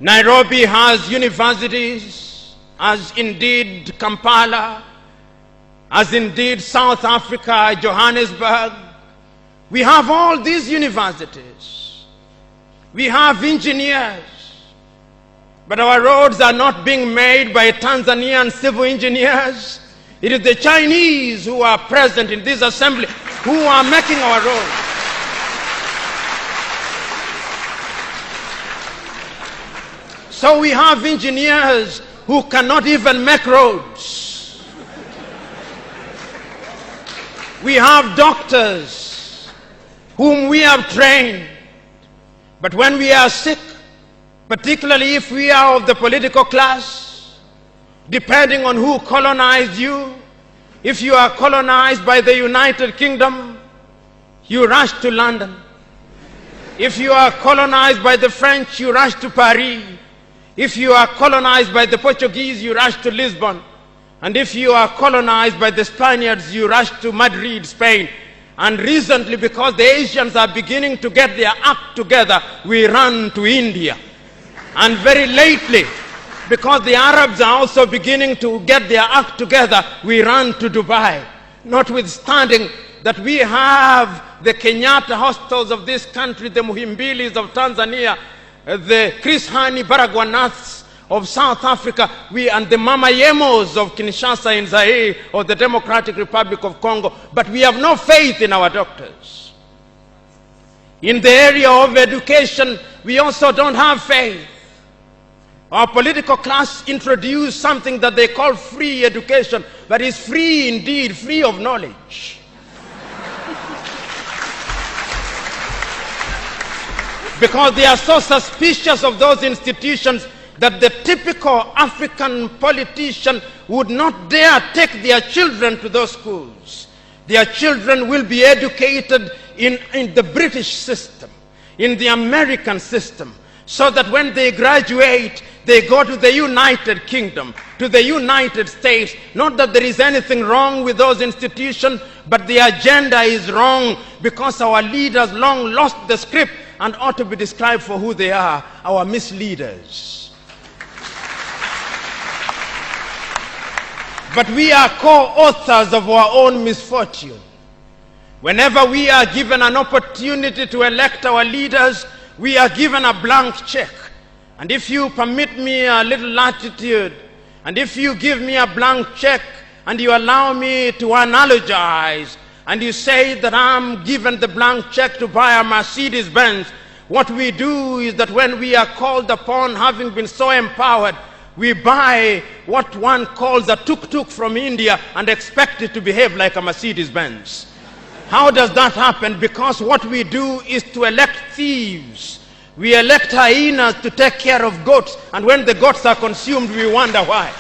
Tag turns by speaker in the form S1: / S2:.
S1: Nairobi has universities, as indeed Kampala, as indeed South Africa, Johannesburg. We have all these universities. We have engineers. But our roads are not being made by Tanzanian civil engineers. It is the Chinese who are present in this assembly who are making our roads. So we have engineers who cannot even make roads. We have doctors whom we have trained. But when we are sick, particularly if we are of the political class, depending on who colonized you, if you are colonized by the United Kingdom, you rush to London. If you are colonized by the French, you rush to Paris. If you are colonized by the Portuguese, you rush to Lisbon. And if you are colonized by the Spaniards, you rush to Madrid, Spain. And recently, because the Asians are beginning to get their act together, we run to India. And very lately, because the Arabs are also beginning to get their act together, we run to Dubai. Notwithstanding that we have the Kenyatta hostels of this country, the Muhimbilis of Tanzania, the Chris Hani Baragwanaths of South Africa, and the Mama Yemos of Kinshasa in Zaire or the Democratic Republic of Congo, but we have no faith in our doctors. In the area of education, we also don't have faith. Our political class introduced something that they call free education, but it's free indeed, free of knowledge. Because they are so suspicious of those institutions that the typical African politician would not dare take their children to those schools. Their children will be educated in the British system, in the American system, so that when they graduate, they go to the United Kingdom, to the United States. Not that there is anything wrong with those institutions, but the agenda is wrong because our leaders long lost the script and ought to be described for who they are, our misleaders. But we are co-authors of our own misfortune. Whenever we are given an opportunity to elect our leaders, we are given a blank check. And if you permit me a little latitude, and if you give me a blank check, and you allow me to analogize, and you say that I'm given the blank check to buy a Mercedes Benz, what we do is that when we are called upon, having been so empowered, we buy what one calls a tuk-tuk from India and expect it to behave like a Mercedes Benz. How does that happen? Because what we do is to elect thieves. We elect hyenas to take care of goats, and when the goats are consumed, we wonder why.